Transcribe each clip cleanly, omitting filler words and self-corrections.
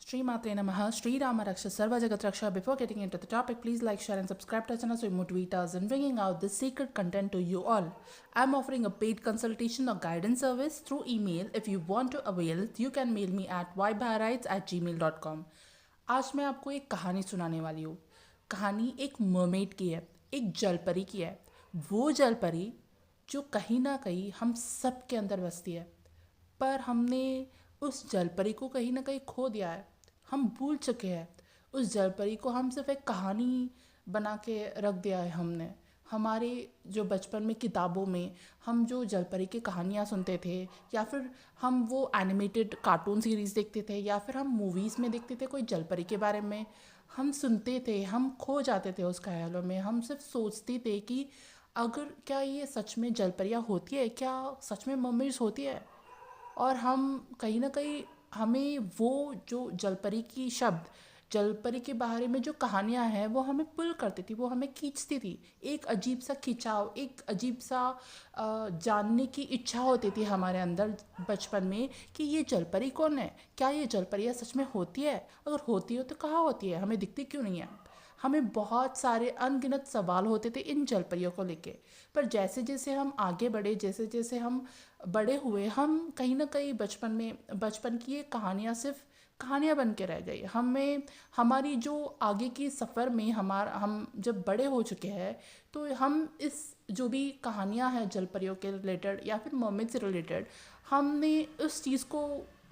Sri Matre Namaha, Sri Rama Raksha, Sarva Jagat Raksha. Before getting into the topic, please like, share and subscribe to our channel so you motivate us in bringing out this secret content to you all. I'm offering a paid consultation or guidance service through email. If you want to avail it, you can mail me at ybaharites@gmail.com. आज मैं आपको एक कहानी सुनाने वाली हूँ। कहानी एक मरमेड की है, एक जलपरी की है। वो जलपरी जो कहीं ना कहीं हम सब के अंदर बसती है, पर हमने उस जलपरी को कहीं ना कहीं खो दिया है। हम भूल चुके हैं उस जलपरी को। हम सिर्फ एक कहानी बना के रख दिया है हमने। हमारे जो बचपन में किताबों में हम जो जलपरी की कहानियाँ सुनते थे, या फिर हम वो एनिमेटेड कार्टून सीरीज़ देखते थे, या फिर हम मूवीज़ में देखते थे कोई जलपरी के बारे में, हम सुनते थे, हम खो जाते थे उस ख्यालों में। हम सिर्फ सोचते थे कि अगर क्या ये सच में जलपरियाँ होती है, क्या सच में मर्मेड्स होती है। और हम कहीं ना कहीं हमें वो जो जलपरी की शब्द, जलपरी के बारे में जो कहानियाँ हैं वो हमें पुल करती थी, वो हमें खींचती थी। एक अजीब सा खिंचाव, एक अजीब सा जानने की इच्छा होती थी हमारे अंदर बचपन में कि ये जलपरी कौन है, क्या ये जलपरियाँ सच में होती है, अगर होती हो तो कहाँ होती है, हमें दिखती क्यों नहीं है। हमें बहुत सारे अनगिनत सवाल होते थे इन जलपरियों को लेके। पर जैसे जैसे हम आगे बढ़े, जैसे जैसे हम बड़े हुए, हम कहीं ना कहीं बचपन की ये कहानियाँ सिर्फ कहानियाँ बन के रह गई। हमें हमारी जो आगे की सफ़र में हम जब बड़े हो चुके हैं, तो हम इस जो भी कहानियाँ हैं जलपरियों के रिलेटेड या फिर मर्मेड से रिलेटेड, हमने उस चीज़ को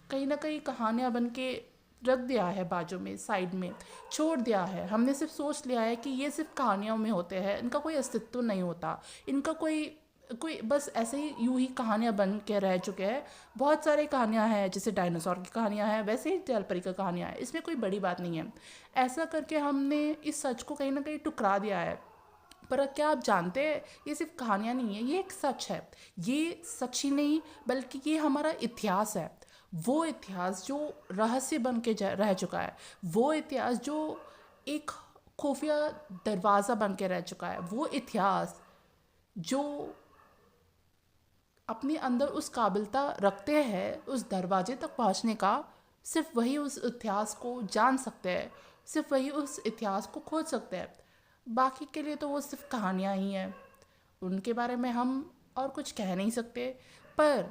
कहीं ना कहीं कहानियाँ बन के रख दिया है, बाजू में, साइड में छोड़ दिया है। हमने सिर्फ सोच लिया है कि ये सिर्फ कहानियों में होते हैं, इनका कोई अस्तित्व नहीं होता, इनका कोई कोई बस ऐसे ही यूं ही कहानियाँ बन के रह चुके हैं। बहुत सारी कहानियाँ हैं, जैसे डायनासोर की कहानियाँ हैं, वैसे ही जलपरी की कहानियाँ हैं, इसमें कोई बड़ी बात नहीं है। ऐसा करके हमने इस सच को कहीं ना कहीं टुकरा दिया है। पर क्या आप जानते हैं, ये सिर्फ कहानियाँ नहीं है, ये एक सच है। ये सच ही नहीं बल्कि ये हमारा इतिहास है। वो इतिहास जो रहस्य बन के रह चुका है, वो इतिहास जो एक खुफिया दरवाज़ा बन के रह चुका है, वो इतिहास जो अपने अंदर उस काबिलता रखते हैं उस दरवाजे तक पहुंचने का, सिर्फ वही उस इतिहास को जान सकते हैं, सिर्फ वही उस इतिहास को खोज सकते हैं। बाकी के लिए तो वो सिर्फ कहानियाँ ही हैं, उनके बारे में हम और कुछ कह नहीं सकते। पर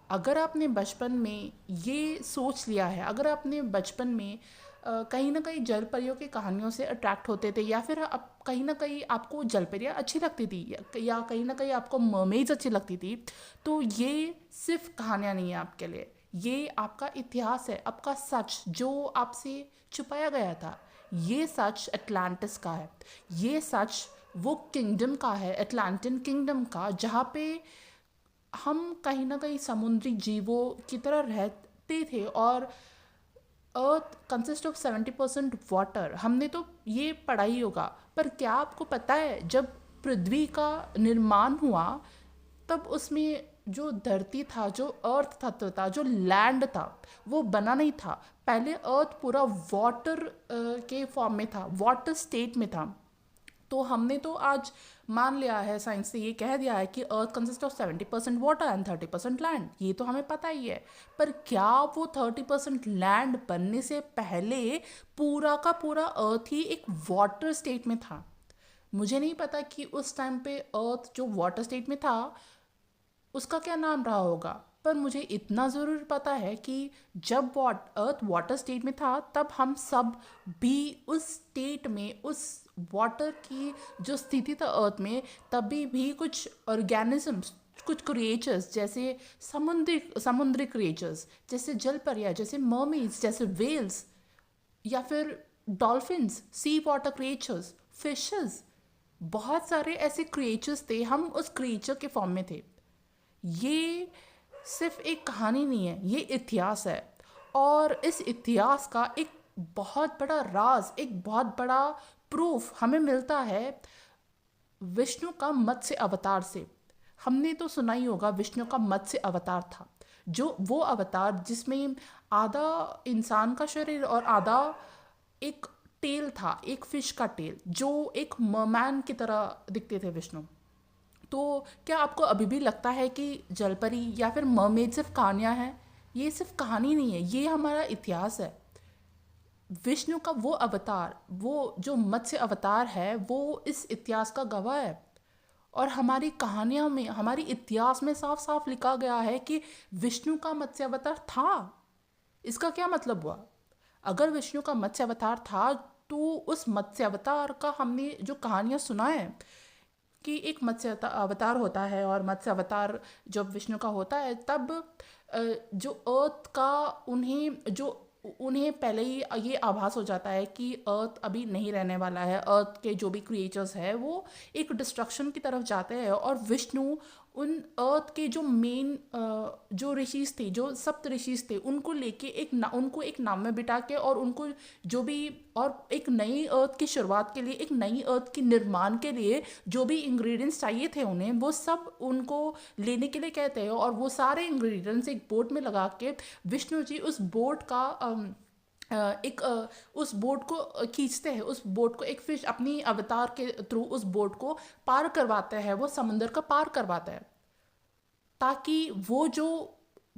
अगर आपने बचपन में ये सोच लिया है, अगर आपने बचपन में कहीं ना कहीं जलपरियों की कहानियों से अट्रैक्ट होते थे, या फिर आप कहीं ना कहीं आपको जलपरियाँ अच्छी लगती थी, या कहीं ना कहीं आपको मर्मेड्स अच्छी लगती थी, तो ये सिर्फ कहानियाँ नहीं है आपके लिए, ये आपका इतिहास है, आपका सच जो आपसे छुपाया गया था। ये सच अटलांटिस का है, ये सच वो किंगडम का है, अटलांटिन किंगडम का, जहाँ पे हम कहीं ना कहीं समुद्री जीवों की तरह रहते थे। और अर्थ कंसिस्ट ऑफ 70% वाटर, हमने तो ये पढ़ा ही होगा। पर क्या आपको पता है, जब पृथ्वी का निर्माण हुआ तब उसमें जो धरती था, जो अर्थ तत्व था, जो लैंड था, वो बना नहीं था। पहले अर्थ पूरा वाटर के फॉर्म में था, वाटर स्टेट में था। तो हमने तो आज मान लिया है, साइंस ने ये कह दिया है कि earth consist of 70% water and 30% land, ये तो हमें पता ही है। पर क्या वो 30% लैंड बनने से पहले पूरा का पूरा अर्थ ही एक वाटर स्टेट में था? मुझे नहीं पता कि उस टाइम पे अर्थ जो वाटर स्टेट में था उसका क्या नाम रहा होगा, पर मुझे इतना ज़रूर पता है कि जब अर्थ वाटर स्टेट में था, तब हम सब भी उस स्टेट में, उस वाटर की जो स्थिति था अर्थ में, तभी भी कुछ ऑर्गेनिजम्स, कुछ क्रिएचर्स, जैसे समुद्री क्रिएचर्स, जैसे जलपरियाँ, जैसे मर्मेड्स, जैसे वेल्स, या फिर डॉल्फिन्स, सी वाटर क्रिएचर्स, फिशेस, बहुत सारे ऐसे क्रिएचर्स थे, हम उस क्रिएचर के फॉर्म में थे। ये सिर्फ एक कहानी नहीं है, ये इतिहास है। और इस इतिहास का एक बहुत बड़ा राज, एक बहुत बड़ा प्रूफ हमें मिलता है विष्णु का मत्स्य अवतार से। हमने तो सुना ही होगा, विष्णु का मत्स्य अवतार था, जो वो अवतार जिसमें आधा इंसान का शरीर और आधा एक टेल था, एक फिश का टेल, जो एक मरमैन की तरह दिखते थे विष्णु। तो क्या आपको अभी भी लगता है कि जलपरी या फिर मरमेड सिर्फ कहानियाँ हैं? ये सिर्फ कहानी नहीं है, ये हमारा इतिहास है। विष्णु का वो अवतार, वो जो मत्स्य अवतार है, वो इस इतिहास का गवाह है। और हमारी कहानियों में, हमारी इतिहास में साफ साफ लिखा गया है कि विष्णु का मत्स्य अवतार था। इसका क्या मतलब हुआ? अगर विष्णु का मत्स्य अवतार था, तो उस मत्स्य अवतार का हमने जो कहानियां सुना है कि एक मत्स्य अवतार होता है, और मत्स्य अवतार जब विष्णु का होता है तब जो अर्थ का उन्हें पहले ही ये आभास हो जाता है कि अर्थ अभी नहीं रहने वाला है। अर्थ के जो भी क्रिएचर्स है वो एक डिस्ट्रक्शन की तरफ जाते हैं, और विष्णु उन अर्थ के जो मेन जो ऋषिज थे, जो सप्त ऋषिज थे, उनको लेके उनको एक नाव में बिठा के, और उनको जो भी, और एक नई अर्थ की शुरुआत के लिए, एक नई अर्थ के निर्माण के लिए जो भी इंग्रेडिएंट्स चाहिए थे उन्हें, वो सब उनको लेने के लिए कहते हैं। और वो सारे इंग्रेडिएंट्स एक बोट में लगा के विष्णु जी उस बोट का उस बोट को खींचते हैं। उस बोट को एक फिश अपनी अवतार के थ्रू उस बोट को पार करवाते हैं, वो समंदर का पार करवाता है, ताकि वो जो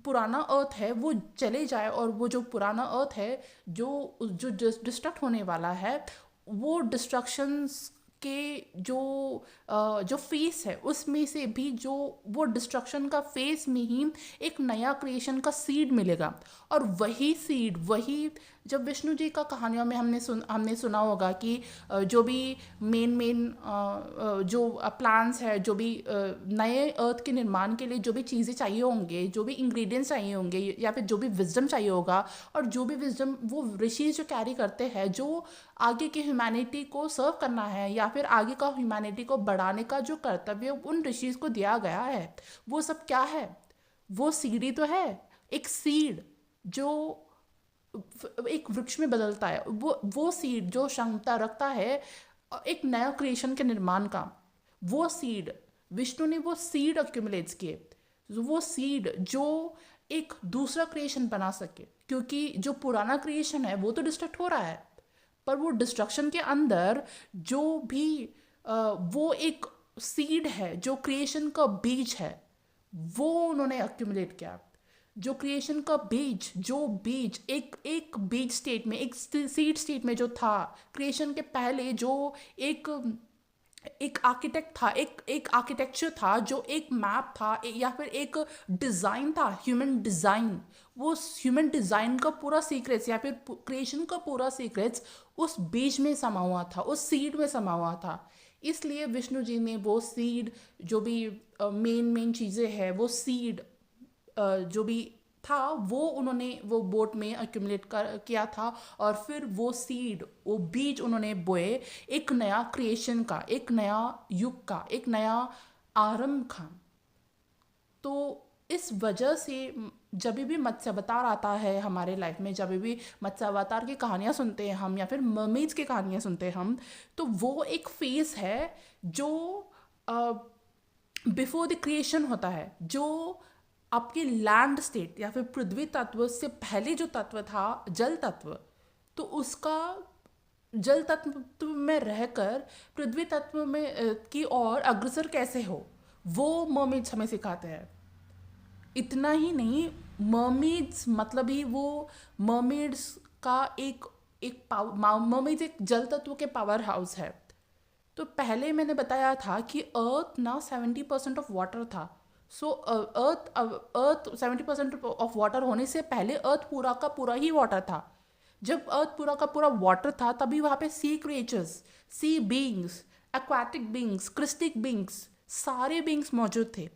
पुराना अर्थ है वो चले जाए, और वो जो पुराना अर्थ है जो जो डिस्ट्रक्ट होने वाला है, वो डिस्ट्रक्शंस के जो फेस है उसमें से भी, जो वो डिस्ट्रक्शन का फेस में ही एक नया क्रिएशन का सीड मिलेगा। और वही सीड, वही जब विष्णु जी का कहानियों में हमने सुना होगा कि जो भी मेन जो प्लान्स है, जो भी नए अर्थ के निर्माण के लिए जो भी चीज़ें चाहिए होंगे, जो भी इंग्रेडिएंट्स चाहिए होंगे, या फिर जो भी विजडम चाहिए होगा, और जो भी विजडम वो ऋषि जो कैरी करते हैं, जो आगे की ह्यूमैनिटी को सर्व करना है, या फिर आगे का ह्यूमैनिटी को बढ़ाने का जो कर्तव्य उन ऋषि को दिया गया है, वो सब क्या है? वो सीढ़ी तो है, एक सीड जो एक वृक्ष में बदलता है। वो सीड जो क्षमता रखता है एक नया क्रिएशन के निर्माण का, वो सीड विष्णु ने वो सीड अक्यूमुलेट्स किए, वो सीड जो एक दूसरा क्रिएशन बना सके। क्योंकि जो पुराना क्रिएशन है वो तो डिस्ट्रक्ट हो रहा है, पर वो डिस्ट्रक्शन के अंदर जो भी वो एक सीड है, जो क्रिएशन का बीज है, वो उन्होंने अक्यूमुलेट किया। जो क्रिएशन का बीज, जो बीज एक बीज स्टेट में, एक सीड स्टेट में जो था क्रिएशन के पहले, जो एक आर्किटेक्ट था, एक आर्किटेक्चर था, जो एक मैप था, या फिर एक डिज़ाइन था, ह्यूमन डिज़ाइन। वो ह्यूमन डिज़ाइन का पूरा सीक्रेट्स, या फिर क्रिएशन का पूरा सीक्रेट्स उस बीज में समा हुआ था, उस सीड में समा हुआ था। इसलिए विष्णु जी ने वो सीड, जो भी मेन चीज़ें हैं, वो सीड जो भी था, वो उन्होंने वो बोट में अक्यूमुलेट किया था, और फिर वो सीड, वो बीज उन्होंने बोए एक नया क्रिएशन का, एक नया युग का, एक नया आरंभ का। तो इस वजह से जब भी मत्स्य अवतार आता है हमारे लाइफ में, जब भी मत्स्य अवतार की कहानियाँ सुनते हैं हम, या फिर मर्मेड्स की कहानियाँ सुनते हैं हम, तो वो एक फेस है जो बिफोर द क्रिएशन होता है, जो आपके लैंड स्टेट या फिर पृथ्वी तत्व से पहले जो तत्व था, जल तत्व, तो उसका जल तत्व में रहकर पृथ्वी तत्व में की ओर अग्रसर कैसे हो, वो मर्मेड्स हमें सिखाते हैं। इतना ही नहीं, मर्मेड्स मतलब ही वो मर्मेड्स का मर्मेड्स एक जल तत्व के पावर हाउस है। तो पहले मैंने बताया था कि अर्थ ना 70% ऑफ वाटर था। सो अर्थ 70% ऑफ वाटर होने से पहले अर्थ पूरा का पूरा ही वाटर था। जब अर्थ पूरा का पूरा वाटर था, तभी वहाँ पे sea creatures, sea beings, aquatic beings, christic beings, सारे बींग्स मौजूद थे,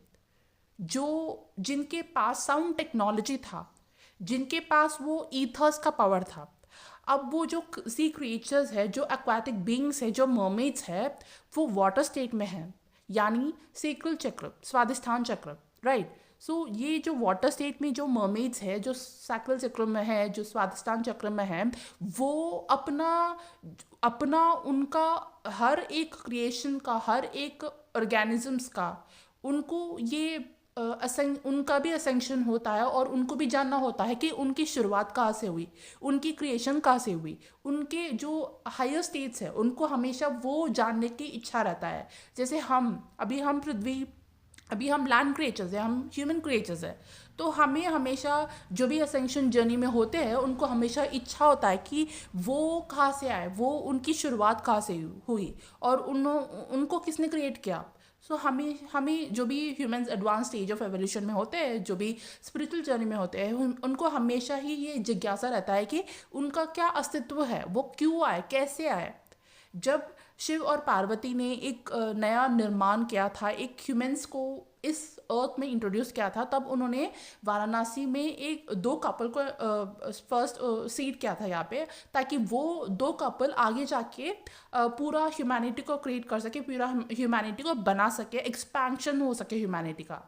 जो जिनके पास साउंड टेक्नोलॉजी था, जिनके पास वो ईथर्स का पावर था। अब वो जो सी क्रिएचर्स है, जो एक्वाटिक बींग्स है, जो मर्मेड्स है, वो वाटर स्टेट में है, यानी सेक्रल चक्र, स्वादिष्ठान चक्र, राइट। सो ये जो वाटर स्टेट में जो मर्मेड्स है, जो सैक्रल चक्र में है, जो स्वादिष्ठान चक्र में है, वो अपना उनका हर एक क्रिएशन का, हर एक ऑर्गेनिजम्स का, उनको ये उनका भी असेंशन होता है, और उनको भी जानना होता है कि उनकी शुरुआत कहाँ से हुई, उनकी क्रिएशन कहाँ से हुई, उनके जो हायर स्टेट्स है, उनको हमेशा वो जानने की इच्छा रहता है। जैसे हम पृथ्वी अभी हम लैंड क्रिएचर्स हैं, हम ह्यूमन क्रिएचर्स हैं, तो हमें हमेशा जो भी असेंशन जर्नी में होते हैं उनको हमेशा इच्छा होता है कि वो कहाँ से आए, वो उनकी शुरुआत कहाँ से हुई और उनको किसने क्रिएट किया। सो हमें हमें जो भी humans advance stage of evolution में होते हैं, जो भी स्पिरिचुअल जर्नी में होते हैं, उनको हमेशा ही ये जिज्ञासा रहता है कि उनका क्या अस्तित्व है, वो क्यों आए, कैसे आए। जब शिव और पार्वती ने एक नया निर्माण किया था, एक ह्यूमंस को इस अर्थ में इंट्रोड्यूस किया था, तब उन्होंने वाराणसी में एक दो कपल को फर्स्ट सीड किया था यहाँ पे, ताकि वो दो कपल आगे जाके पूरा ह्यूमैनिटी को क्रिएट कर सके, पूरा ह्यूमैनिटी को बना सके, एक्सपेंशन हो सके ह्यूमैनिटी का।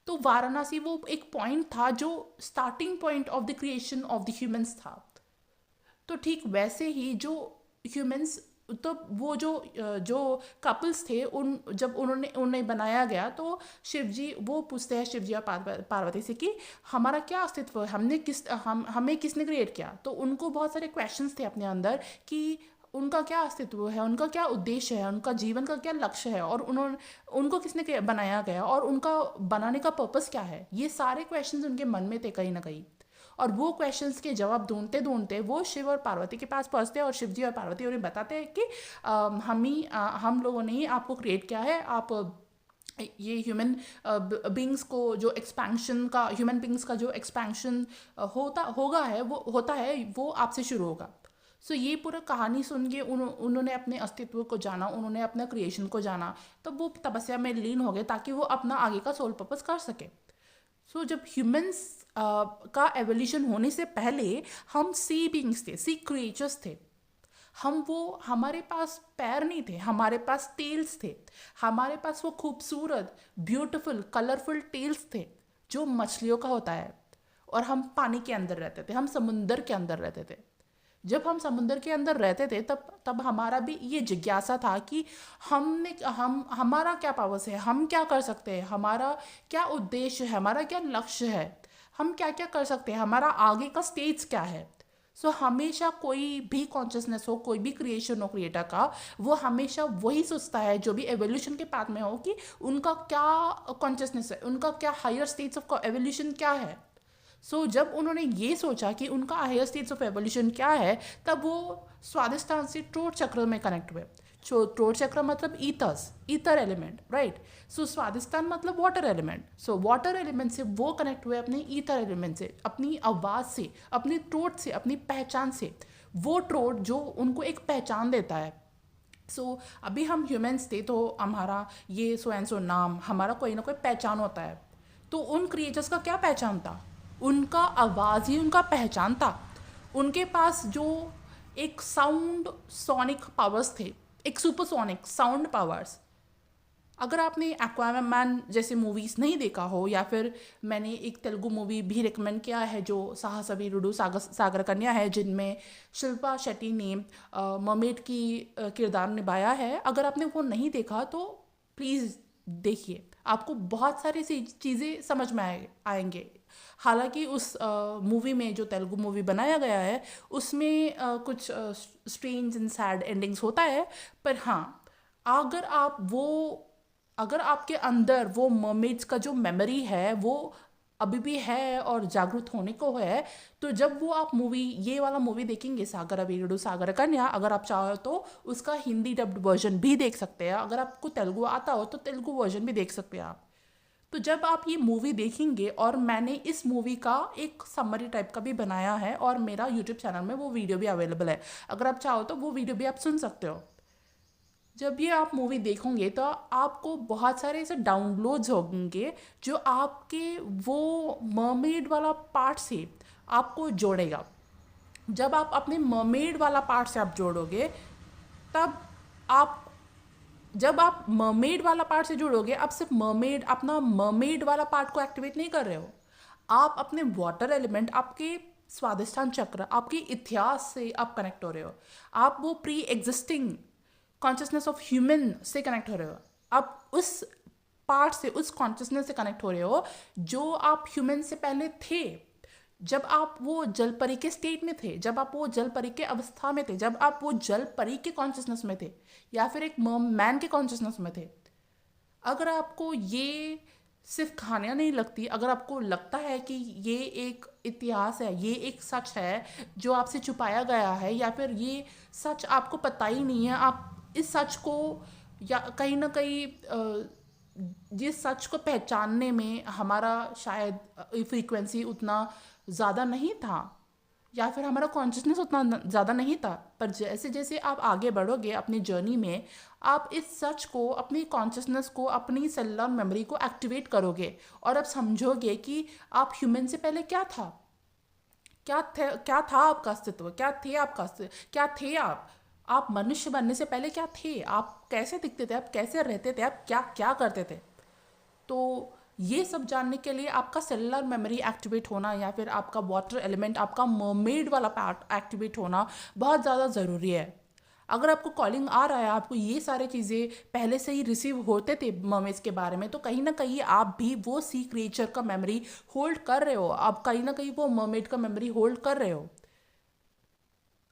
तो वाराणसी वो एक पॉइंट था जो starting point of the creation of the humans था। तो ठीक वैसे ही जो ह्यूमंस, तो वो जो कपल्स थे, जब उन्हें बनाया गया, तो शिव जी वो पूछते हैं शिव जी और पार्वती से कि हमारा क्या अस्तित्व है, हमें किसने क्रिएट किया। तो उनको बहुत सारे क्वेश्चंस थे अपने अंदर कि उनका क्या अस्तित्व है, उनका क्या उद्देश्य है, उनका जीवन का क्या लक्ष्य है, और उनको किसने बनाया गया, और उनका बनाने का पर्पस क्या है। ये सारे क्वेश्चंस उनके मन में थे कहीं ना कहीं, और वो क्वेश्चंस के जवाब ढूंढते ढूंढते वो शिव और पार्वती के पास पहुंचते हैं, और शिव जी और पार्वती उन्हें बताते हैं कि हम लोगों ने ही आपको क्रिएट किया है। आप ये ह्यूमन बींग्स को जो एक्सपेंशन का, ह्यूमन बींग्स का जो एक्सपेंशन होता है वो आपसे शुरू होगा। सो ये पूरा कहानी सुन के उन्होंने अपने अस्तित्व को जाना, उन्होंने अपना क्रिएशन को जाना, तब वो तपस्या में लीन हो गए ताकि वो अपना आगे का सोल पर्पस कर सके। सो जब ह्यूमंस का एवोल्यूशन होने से पहले हम सी बींग्स थे, सी क्रिएचर्स थे। हमारे पास पैर नहीं थे, हमारे पास टेल्स थे, हमारे पास वो खूबसूरत ब्यूटीफुल कलरफुल टेल्स थे जो मछलियों का होता है, और हम पानी के अंदर रहते थे, हम समुंदर के अंदर रहते थे। जब हम समुद्र के अंदर रहते थे तब हमारा भी ये जिज्ञासा था कि हमारा क्या पावर्स है, हम क्या कर सकते हैं, हमारा क्या उद्देश्य है, हमारा क्या लक्ष्य है, हम क्या क्या कर सकते हैं, हमारा आगे का स्टेज क्या है। सो हमेशा कोई भी कॉन्शियसनेस हो, कोई भी क्रिएशन हो क्रिएटर का, वो हमेशा वही सोचता है जो भी एवोल्यूशन के पाथ में हो कि उनका क्या कॉन्शियसनेस है, उनका क्या हायर स्टेज ऑफ एवोल्यूशन क्या है। सो जब उन्होंने ये सोचा कि उनका हायर स्टेज ऑफ एवोल्यूशन क्या है, तब वो स्वादिष्टान से ट्रोट चक्र में कनेक्ट हुए। ट्रोट चक्र मतलब ईथर एलिमेंट, राइट। सो स्वादिष्टान मतलब water element. So water element से वो कनेक्ट हुए अपने ईथर एलिमेंट से, अपनी आवाज़ से, अपनी ट्रोट से, अपनी पहचान से। वो ट्रोट जो उनको एक पहचान देता है। सो अभी हम ह्यूमंस थे तो हमारा ये सो एंड सो नाम, हमारा कोई ना कोई पहचान होता है। तो उन क्रिएचर्स का क्या पहचान था? उनका आवाज़ ही उनका पहचान था। उनके पास जो एक साउंड सोनिक पावर्स थे, एक सुपरसोनिक साउंड पावर्स। अगर आपने एक्वामैन जैसे मूवीज़ नहीं देखा हो, या फिर मैंने एक तेलुगु मूवी भी रिकमेंड किया है जो साहसवी सागर कन्या है, जिनमें शिल्पा शेट्टी ने मरमेड की किरदार निभाया है। अगर आपने वो नहीं देखा तो प्लीज़ देखिए, आपको बहुत सारी चीज़ें समझ में आएंगे। हालांकि उस मूवी में, जो तेलुगु मूवी बनाया गया है, उसमें कुछ स्ट्रेंज एंड सैड एंडिंग्स होता है, पर हाँ, अगर आपके अंदर वो मर्मेड्स का जो मेमोरी है वो अभी भी है और जागरूक होने को है, तो जब वो आप ये वाला मूवी देखेंगे, सागर अवीरुडु सागर कन्या, अगर आप चाहो तो उसका हिंदी डब्ड वर्जन भी देख सकते हैं। अगर आपको तेलुगु आता हो तो तेलुगु वर्जन भी देख सकते हैं आप। तो जब आप ये मूवी देखेंगे, और मैंने इस मूवी का एक समरी टाइप का भी बनाया है, और मेरा यूट्यूब चैनल में वो वीडियो भी अवेलेबल है, अगर आप चाहो तो वो वीडियो भी आप सुन सकते हो। जब ये आप मूवी देखोगे तो आपको बहुत सारे ऐसे डाउनलोड्स होंगे जो आपके वो मरमेड वाला पार्ट से आपको जोड़ेगा। जब आप अपने मरमेड वाला पार्ट से आप जोड़ोगे, तब जब आप मरमेड वाला पार्ट से जुड़ोगे, आप सिर्फ अपना मरमेड वाला पार्ट को एक्टिवेट नहीं कर रहे हो, आप अपने वाटर एलिमेंट, आपके स्वादिष्टान चक्र, आपके इतिहास से आप कनेक्ट हो रहे हो। आप वो pre existing consciousness of human से कनेक्ट हो रहे हो। आप उस पार्ट से, उस कॉन्शियसनेस से कनेक्ट हो रहे हो जो आप ह्यूमन से पहले थे, जब आप वो जल परी के स्टेट में थे, जब आप वो जल परी के अवस्था में थे, जब आप वो जल परी के कॉन्शियसनेस में थे, या फिर एक मैन के कॉन्शियसनेस में थे। अगर आपको ये सिर्फ कहानियाँ नहीं लगती, अगर आपको लगता है कि ये एक इतिहास है, ये एक सच है जो आपसे छुपाया गया है, या फिर ये सच आपको पता ही नहीं है, आप इस सच को या कहीं ना कहीं जिस सच को पहचानने में हमारा शायद फ्रीक्वेंसी उतना ज़्यादा नहीं था, या फिर हमारा कॉन्शियसनेस उतना ज़्यादा नहीं था, पर जैसे जैसे आप आगे बढ़ोगे अपनी जर्नी में, आप इस सच को, अपनी कॉन्शियसनेस को, अपनी सेलुलर मेमोरी को एक्टिवेट करोगे और आप समझोगे कि आप ह्यूमन से पहले क्या था, क्या था आपका अस्तित्व, क्या थे आपका अस्तित्व, क्या थे आप मनुष्य बनने से पहले क्या थे, आप कैसे दिखते थे, आप कैसे रहते थे, आप क्या क्या करते थे। तो ये सब जानने के लिए आपका सेलुलर मेमोरी एक्टिवेट होना, या फिर आपका वाटर एलिमेंट, आपका मर्मेड वाला पार्ट एक्टिवेट होना बहुत ज़्यादा ज़रूरी है। अगर आपको कॉलिंग आ रहा है, आपको ये सारे चीज़ें पहले से ही रिसीव होते थे मर्मेड्स के बारे में, तो कहीं ना कहीं आप भी वो सी क्रिएचर का मेमोरी होल्ड कर रहे हो, आप कहीं ना कहीं वो मर्मेड का मेमोरी होल्ड कर रहे हो।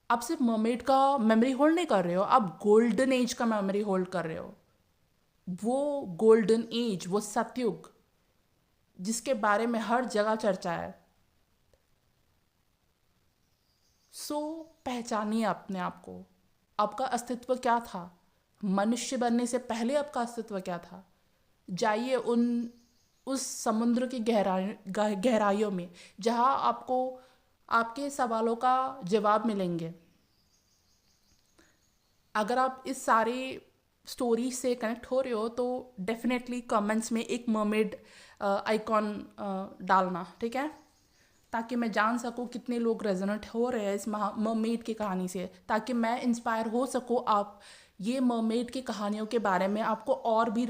आप सिर्फ मर्मेड का मेमोरी होल्ड नहीं कर रहे हो, आप गोल्डन एज का मेमोरी होल्ड कर रहे हो। वो गोल्डन एज, वो सतयुग जिसके बारे में हर जगह चर्चा है। सो पहचानिए अपने आप को, आपका अस्तित्व क्या था, मनुष्य बनने से पहले आपका अस्तित्व क्या था। जाइए उस समुद्र की गहराइयों में, जहाँ आपको आपके सवालों का जवाब मिलेंगे। अगर आप इस सारे स्टोरी से कनेक्ट हो रहे हो तो डेफिनेटली कमेंट्स में एक मर्मेड आइकॉन डालना, ठीक है, ताकि मैं जान सकूँ कितने लोग रेजोनेट हो रहे हैं इस मर्मेड की कहानी से, ताकि मैं इंस्पायर हो सकूँ आप ये मर्मेड की कहानियों के बारे में आपको और भी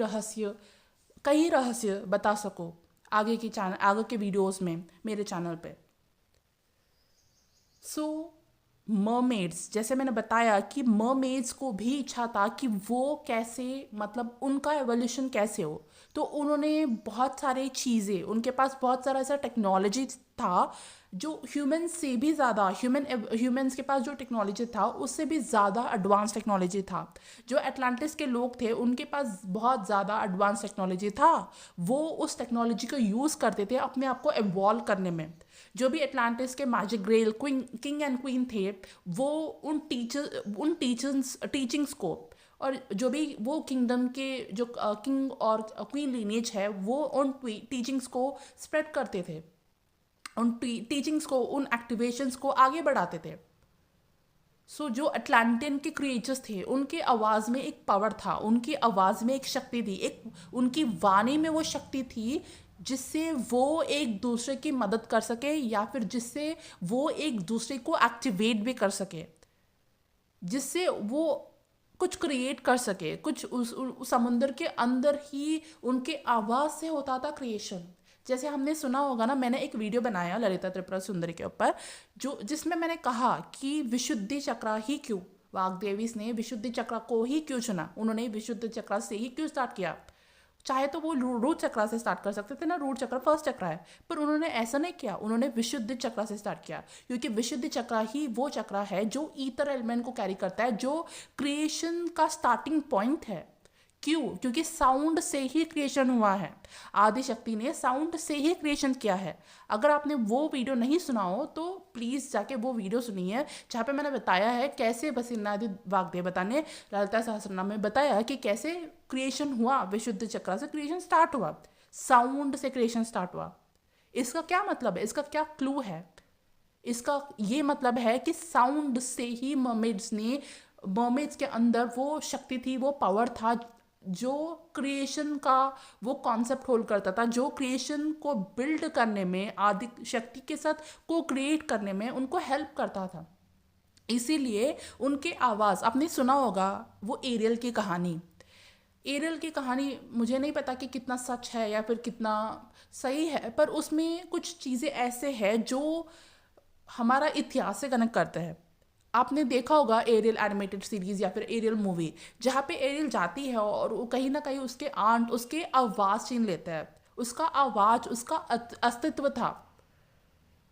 कई रहस्य बता सकूँ आगे के वीडियोस में मेरे चैनल पे। सो मर्मेड्स, जैसे मैंने बताया कि मर्मेड्स को भी इच्छा था कि वो कैसे, मतलब उनका एवोल्यूशन कैसे हो, तो उन्होंने बहुत सारे चीज़ें, उनके पास बहुत सारा ऐसा टेक्नोलॉजी था जो ह्यूमंस के पास जो टेक्नोलॉजी था उससे भी ज़्यादा एडवांस टेक्नोलॉजी था। जो एटलांटिस के लोग थे उनके पास बहुत ज़्यादा एडवांस टेक्नोलॉजी था, वो उस टेक्नोलॉजी को यूज़ करते थे अपने आप को एवॉल्व करने में। जो भी एटलांटिस के magic grail king and queen थे, वो उन टीचिंग्स को, और जो भी वो किंगडम के जो किंग और क्वीन लीनेज है, वो उन टीचिंग्स को स्प्रेड करते थे, उन टीचिंग्स को, उन एक्टिवेशंस को आगे बढ़ाते थे। सो जो अटलांटियन के क्रिएचर्स थे उनके आवाज़ में एक पावर था, उनकी आवाज़ में एक शक्ति थी, एक उनकी वाणी में वो शक्ति थी जिससे वो एक दूसरे की मदद कर सके, या फिर जिससे वो एक दूसरे को एक्टिवेट भी कर सके, जिससे वो कुछ क्रिएट कर सके, कुछ उस समुंदर के अंदर ही उनके आवाज़ से होता था क्रिएशन। जैसे हमने सुना होगा ना, मैंने एक वीडियो बनाया ललिता त्रिपुरा सुंदरी के ऊपर, जिसमें मैंने कहा कि विशुद्धि चक्र ही क्यों, वाग्देवी ने विशुद्धि चक्र को ही क्यों चुना, उन्होंने विशुद्धि चक्र से ही क्यों स्टार्ट किया। चाहे तो वो रूट चक्र से स्टार्ट कर सकते थे ना, रूट चक्र फर्स्ट चक्र है, पर उन्होंने ऐसा नहीं किया, उन्होंने विशुद्धि चक्र से स्टार्ट किया, क्योंकि विशुद्धि चक्र ही वो चक्र है जो ईथर एलिमेंट को कैरी करता है, जो क्रिएशन का स्टार्टिंग पॉइंट है। क्यों? क्योंकि साउंड से ही क्रिएशन हुआ है, आदि शक्ति ने साउंड से ही क्रिएशन किया है। अगर आपने वो वीडियो नहीं सुना हो तो प्लीज़ जाके वो वीडियो सुनिए, जहाँ पे मैंने बताया है कैसे बसिन्नादि वाग्देवता ने ललिता सहस्रनाम में बताया कि कैसे क्रिएशन हुआ, विशुद्ध चक्र से क्रिएशन स्टार्ट हुआ, साउंड से क्रिएशन स्टार्ट हुआ। इसका क्या मतलब है, इसका क्या क्लू है? इसका ये मतलब है कि साउंड से ही मर्मेड्स के अंदर वो शक्ति थी, वो पावर था जो क्रिएशन का वो कॉन्सेप्ट होल्ड करता था, जो क्रिएशन को बिल्ड करने में, आदि शक्ति के साथ को क्रिएट करने में उनको हेल्प करता था। इसीलिए उनके आवाज़ आपने सुना होगा, वो एरियल की कहानी, एरियल की कहानी मुझे नहीं पता कि कितना सच है या फिर कितना सही है, पर उसमें कुछ चीज़ें ऐसे हैं जो हमारा इतिहास से कनेक्ट करते हैं। आपने देखा होगा एरियल एनिमेटेड सीरीज या फिर एरियल मूवी, जहाँ पे एरियल जाती है और वो कहीं ना कहीं उसके आंट उसके आवाज़ छीन लेता है, उसका आवाज़, उसका अस्तित्व था,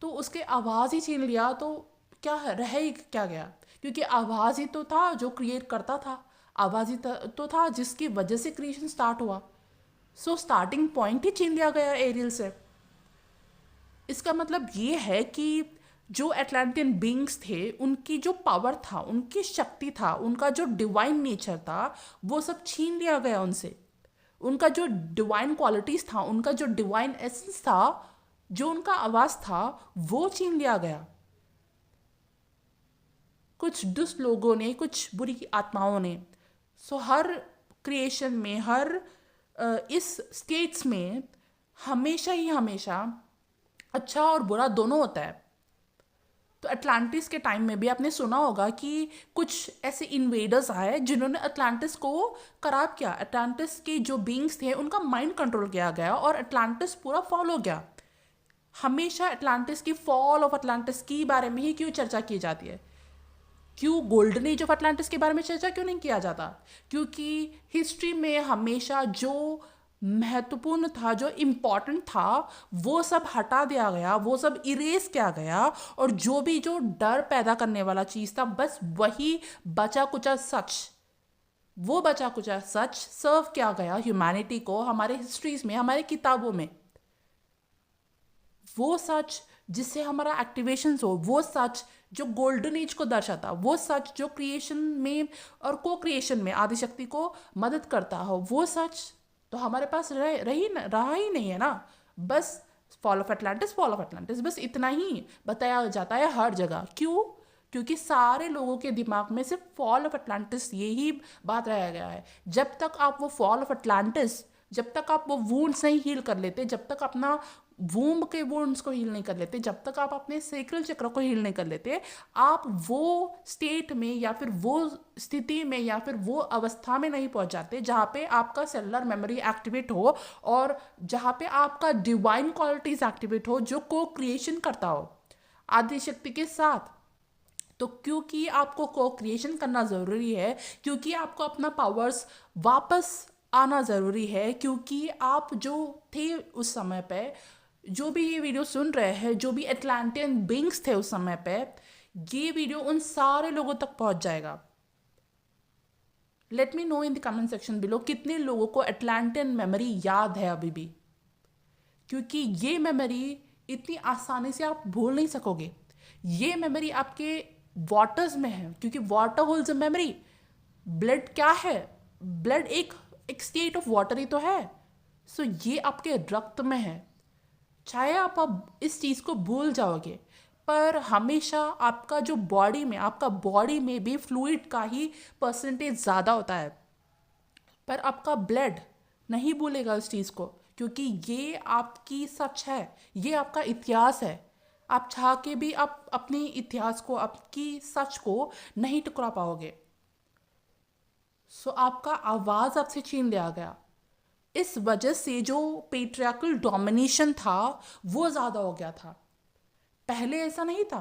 तो उसके आवाज़ ही छीन लिया तो क्या रह ही क्या गया, क्योंकि आवाज़ ही तो था जो क्रिएट करता था, आवाज़ ही तो था जिसकी वजह से क्रिएशन स्टार्ट हुआ। सो स्टार्टिंग पॉइंट ही छीन लिया गया एरियल से। इसका मतलब ये है कि जो एटलांटियन बींग्स थे उनकी जो पावर था, उनकी शक्ति था, उनका जो डिवाइन नेचर था, वो सब छीन लिया गया उनसे। उनका जो डिवाइन क्वालिटीज था, उनका जो डिवाइन एसेंस था, जो उनका आवाज था, वो छीन लिया गया कुछ दुष्ट लोगों ने, कुछ बुरी आत्माओं ने। सो हर क्रिएशन में, हर इस स्टेट्स में हमेशा ही हमेशा अच्छा और बुरा दोनों होता है। तो अटलांटिस के टाइम में भी आपने सुना होगा कि कुछ ऐसे इन्वेडर्स आए जिन्होंने अटलांटिस को खराब किया। अटलांटिस के जो बींग्स थे उनका माइंड कंट्रोल किया गया और अटलांटिस पूरा फॉल हो गया। हमेशा अटलांटिस की, फॉल ऑफ अटलांटिस की बारे में ही क्यों चर्चा की जाती है? क्यों गोल्डन एज ऑफ अटलांटिस के बारे में चर्चा क्यों नहीं किया जाता? क्योंकि हिस्ट्री में हमेशा जो महत्वपूर्ण था, जो इम्पॉर्टेंट था, वो सब हटा दिया गया, वो सब इरेज किया गया, और जो डर पैदा करने वाला चीज़ था, बस वही बचा कुचा सच, वो बचा कुचा सच सर्व किया गया ह्यूमैनिटी को हमारे हिस्ट्रीज में, हमारे किताबों में। वो सच जिससे हमारा एक्टिवेशन हो, वो सच जो गोल्डन एज को दर्शाता, वो सच जो क्रिएशन में और को क्रिएशन में आदिशक्ति को मदद करता हो, वो सच तो हमारे पास रहा ही नहीं है ना। बस fall of Atlantis, fall of Atlantis, बस इतना ही बताया जाता है हर जगह। क्यों? क्योंकि सारे लोगों के दिमाग में सिर्फ फॉल ऑफ अटलांटिस यही बात रह गया है। जब तक आप वो फॉल ऑफ अटलांटिस, जब तक आप वो वुंड्स नहीं हील कर लेते, जब तक अपना वूम्ब के वुंड्स को हील नहीं कर लेते, जब तक आप अपने सेक्रल चक्र को हील नहीं कर लेते, आप वो स्टेट में या फिर वो स्थिति में या फिर वो अवस्था में नहीं पहुंच जाते जहाँ पे आपका सेलुलर मेमोरी एक्टिवेट हो और जहाँ पे आपका डिवाइन क्वालिटीज एक्टिवेट हो, जो को क्रिएशन करता हो आदिशक्ति के साथ। तो क्योंकि आपको को क्रिएशन करना ज़रूरी है, क्योंकि आपको अपना पावर्स वापस आना ज़रूरी है, क्योंकि आप जो थे उस समय पे, जो भी ये वीडियो सुन रहे हैं, जो भी एटलांटियन बींग्स थे उस समय पे, ये वीडियो उन सारे लोगों तक पहुंच जाएगा। Let me know in the comment section below कितने लोगों को एटलांटियन मेमोरी याद है अभी भी, क्योंकि ये मेमोरी इतनी आसानी से आप भूल नहीं सकोगे। ये मेमोरी आपके वाटर्स में है, क्योंकि water holds a memory. Blood क्या है? ब्लड एक स्टेट ऑफ वाटर ही तो है। सो ये आपके रक्त में है। चाहे आप अब इस चीज़ को भूल जाओगे, पर हमेशा आपका जो बॉडी में, आपका बॉडी में भी फ्लूइड का ही परसेंटेज ज़्यादा होता है, पर आपका ब्लड नहीं भूलेगा इस चीज़ को, क्योंकि ये आपकी सच है, ये आपका इतिहास है। आप चाह के भी आप अपने इतिहास को, आपकी सच को नहीं टुकरा पाओगे। सो आपका आवाज़ आपसे छीन लिया गया। इस वजह से जो पेट्रियार्कल डोमिनेशन था वो ज़्यादा हो गया था। पहले ऐसा नहीं था।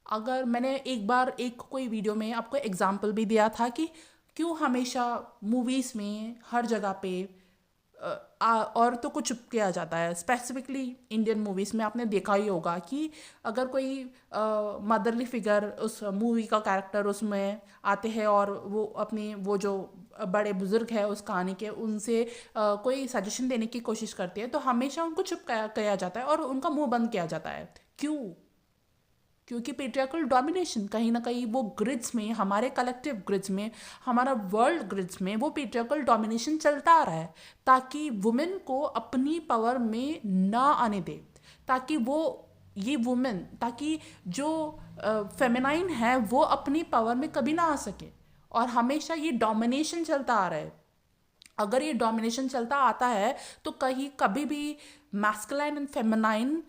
अगर मैंने एक बार कोई वीडियो में आपको एग्जाम्पल भी दिया था कि क्यों हमेशा मूवीज़ में हर जगह पे औरतों को चुप किया जाता है। स्पेसिफिकली इंडियन मूवीज़ में आपने देखा ही होगा कि अगर कोई मदरली फिगर, उस मूवी का कैरेक्टर उसमें आते हैं और वो अपनी वो जो बड़े बुजुर्ग है उस कहानी के, उनसे कोई सजेशन देने की कोशिश करते हैं, तो हमेशा उनको चुप किया जाता है और उनका मुंह बंद किया जाता है। क्यों? क्योंकि पेट्रियार्कल डोमिनेशन कहीं ना कहीं वो ग्रिड्स में, हमारे कलेक्टिव ग्रिड्स में, हमारा वर्ल्ड ग्रिड्स में वो पेट्रियार्कल डोमिनेशन चलता आ रहा है, ताकि वुमेन को अपनी पावर में ना आने दे, ताकि वो ये वुमेन, ताकि जो फेमिनाइन है वो अपनी पावर में कभी ना आ सके। और हमेशा ये डोमिनेशन चलता आ रहा है। अगर ये डोमिनेशन चलता आता है तो कभी भी masculine and feminine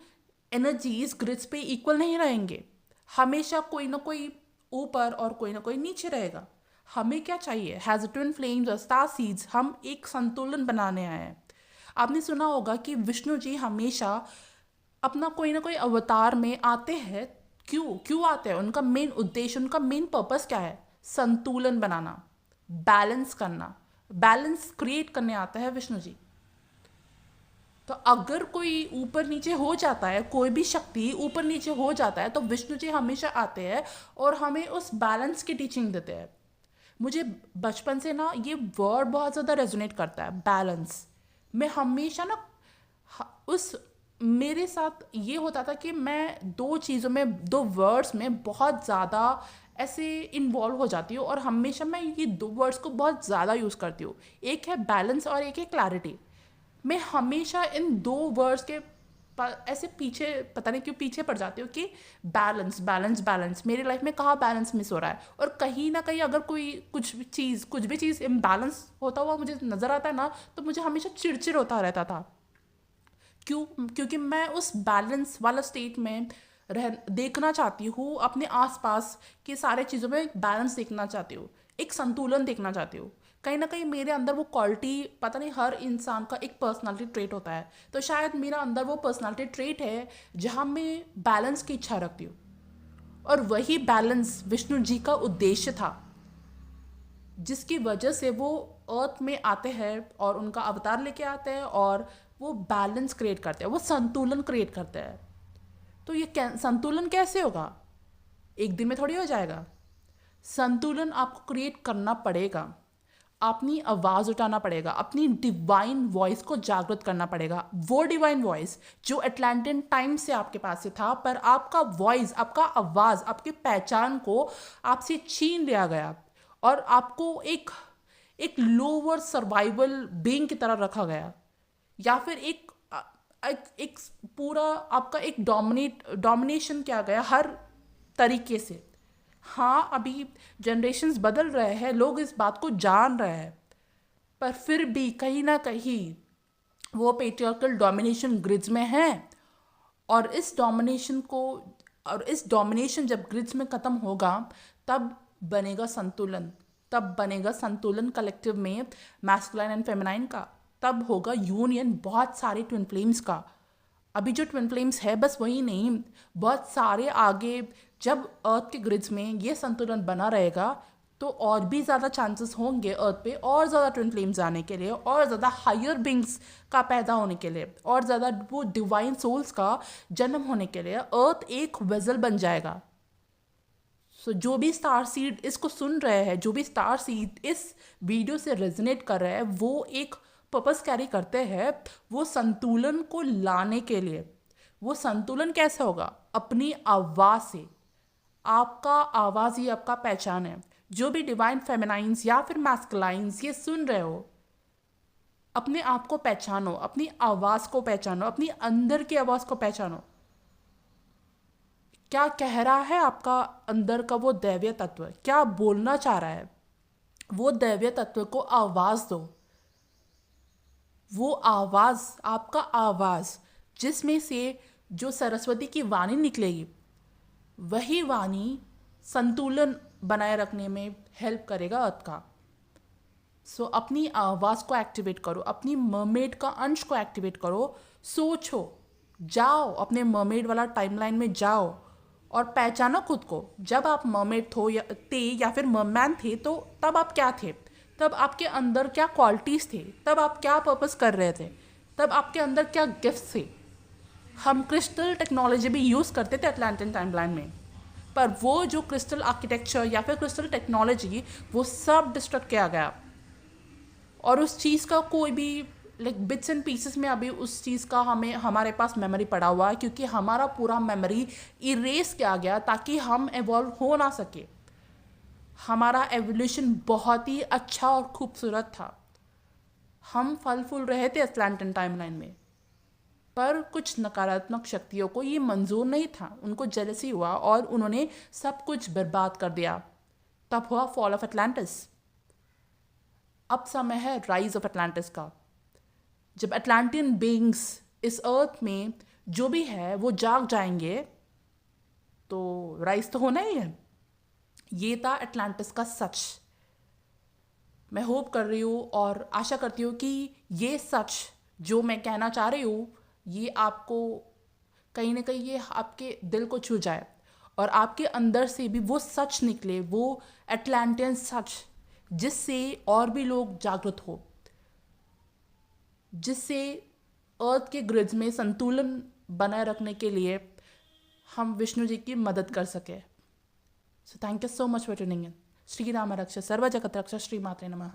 energies grids पे इक्वल नहीं रहेंगे। हमेशा कोई ना कोई ऊपर और कोई ना कोई नीचे रहेगा। हमें क्या चाहिए? हैज ट्विन फ्लेम्स और स्टार सीड्स, हम एक संतुलन बनाने आए हैं। आपने सुना होगा कि विष्णु जी हमेशा अपना कोई ना कोई अवतार में आते हैं। क्यों आते हैं? उनका मेन उद्देश्य, उनका मेन पर्पस क्या है? संतुलन बनाना, बैलेंस करना, बैलेंस क्रिएट करने आता है विष्णु जी। तो अगर कोई ऊपर नीचे हो जाता है, कोई भी शक्ति ऊपर नीचे हो जाता है, तो विष्णु जी हमेशा आते हैं और हमें उस बैलेंस की टीचिंग देते हैं। मुझे बचपन से ना ये वर्ड बहुत ज़्यादा रेजोनेट करता है, बैलेंस। मैं हमेशा ना उस मेरे साथ ये होता था कि मैं दो चीज़ों में, दो वर्ड्स में बहुत ज़्यादा ऐसे इन्वॉल्व हो जाती हूँ, और हमेशा मैं ये दो वर्ड्स को बहुत ज़्यादा यूज़ करती हूँ। एक है बैलेंस और एक है क्लैरिटी। मैं हमेशा इन दो वर्ड्स के ऐसे पीछे, पता नहीं क्यों पीछे पड़ जाती हूँ कि बैलेंस बैलेंस बैलेंस, मेरी लाइफ में कहाँ बैलेंस मिस हो रहा है। और कहीं ना कहीं अगर कोई कुछ भी चीज़ इम्बैलेंस होता हुआ मुझे नज़र आता है ना, तो मुझे हमेशा चिड़चिड़ होता रहता था। क्योंकि मैं उस बैलेंस वाला स्टेट में रह देखना चाहती हूँ, अपने आसपास के सारे चीज़ों में बैलेंस देखना चाहती हूँ, एक संतुलन देखना चाहती हूँ। कहीं ना कहीं मेरे अंदर वो क्वालिटी, पता नहीं, हर इंसान का एक पर्सनालिटी ट्रेट होता है, तो शायद मेरा अंदर वो पर्सनालिटी ट्रेट है जहाँ मैं बैलेंस की इच्छा रखती हूँ। और वही बैलेंस विष्णु जी का उद्देश्य था, जिसकी वजह से वो अर्थ में आते हैं और उनका अवतार लेके आते हैं, और वो बैलेंस क्रिएट करते हैं, वो संतुलन क्रिएट करते हैं। तो ये संतुलन कैसे होगा? एक दिन में थोड़ी हो जाएगा। संतुलन आपको क्रिएट करना पड़ेगा, अपनी आवाज़ उठाना पड़ेगा, अपनी डिवाइन वॉइस को जागृत करना पड़ेगा। वो डिवाइन वॉइस जो अटलांटियन टाइम से आपके पास से था, पर आपका वॉइस, आपका आवाज़, आपकी पहचान को आपसे छीन लिया गया, और आपको एक एक लोअर सर्वाइवल बीइंग की तरह रखा गया, या फिर एक पूरा आपका एक डोमिनेशन किया गया हर तरीके से। हाँ, अभी जनरेशन्स बदल रहे हैं, लोग इस बात को जान रहे हैं, पर फिर भी कहीं ना कहीं वो पेट्रियार्कल डोमिनेशन ग्रिड्स में है। और इस डोमिनेशन जब ग्रिड्स में ख़त्म होगा, तब बनेगा संतुलन। तब बनेगा संतुलन कलेक्टिव में मैस्कुलाइन एंड फेमिनाइन का। तब होगा यूनियन बहुत सारे ट्विन फ्लेम्स का। अभी जो ट्विन फ्लेम्स है बस वही नहीं, बहुत सारे आगे, जब अर्थ के ग्रिड्स में ये संतुलन बना रहेगा, तो और भी ज़्यादा चांसेस होंगे अर्थ पे और ज़्यादा ट्विन फ्लेम्स आने के लिए, और ज़्यादा हायर बींग्स का पैदा होने के लिए, और ज़्यादा वो डिवाइन सोल्स का जन्म होने के लिए। अर्थ एक वेसल बन जाएगा। सो जो भी स्टार सीड इसको सुन रहे हैं, जो भी स्टार सीड इस वीडियो से रेजोनेट कर रहे हैं, वो एक पर्पस कैरी करते हैं, वो संतुलन को लाने के लिए। वो संतुलन कैसे होगा? अपनी आवाज़ से। आपका आवाज़ ही आपका पहचान है। जो भी डिवाइन फेमिनाइंस या फिर मैस्कुलाइंस ये सुन रहे हो, अपने आप को पहचानो, अपनी आवाज़ को पहचानो, अपनी अंदर की आवाज़ को पहचानो। क्या कह रहा है आपका अंदर का वो दैवीय तत्व? क्या बोलना चाह रहा है? वो दैवीय तत्व को आवाज़ दो। वो आवाज़, आपका आवाज़, जिसमें से जो सरस्वती की वाणी निकलेगी, वही वाणी संतुलन बनाए रखने में हेल्प करेगा अर्थ का। सो अपनी आवाज़ को एक्टिवेट करो, अपनी मर्मेड का अंश को एक्टिवेट करो। सोचो, जाओ अपने मर्मेड वाला टाइमलाइन में जाओ और पहचानो खुद को। जब आप मर्मेड थे या फिर मर्मैन थे, तो तब आप क्या थे? तब आपके अंदर क्या क्वालिटीज़ थे? तब आप क्या पर्पस कर रहे थे? तब आपके अंदर क्या गिफ्ट्स थे? हम क्रिस्टल टेक्नोलॉजी भी यूज़ करते थे अटलांटियन टाइमलाइन में, पर वो जो क्रिस्टल आर्किटेक्चर या फिर क्रिस्टल टेक्नोलॉजी, वो सब डिस्ट्रक्ट किया गया। और उस चीज़ का कोई भी बिट्स एंड पीसेस में अभी उस चीज़ का हमारे पास मेमोरी पड़ा हुआ है, क्योंकि हमारा पूरा मेमोरी इरेज किया गया ताकि हम एवॉल्व हो ना सके। हमारा एवोल्यूशन बहुत ही अच्छा और खूबसूरत था। हम फल फूल रहे थे अटलांटियन टाइमलाइन में, पर कुछ नकारात्मक शक्तियों को ये मंजूर नहीं था। उनको जेलसी हुआ और उन्होंने सब कुछ बर्बाद कर दिया। तब हुआ फॉल ऑफ अटलांटिस। अब समय है राइज ऑफ अटलांटिस का। जब अटलांटियन बीइंग्स इस अर्थ में जो भी है वो जाग जाएंगे, तो राइज तो होना ही है। ये था अटलांटिस का सच। मैं होप कर रही हूँ और आशा करती हूँ कि ये सच जो मैं कहना चाह रही हूँ, ये आपको कहीं ना कहीं ये आपके दिल को छू जाए, और आपके अंदर से भी वो सच निकले, वो अटलांटियन सच, जिससे और भी लोग जागृत हो, जिससे अर्थ के ग्रिड्स में संतुलन बनाए रखने के लिए हम विष्णु जी की मदद कर सके। So thank you so much for tuning in. Shri Ram रक्ष सर्व जगत रक्ष। श्री मात्रे नमः।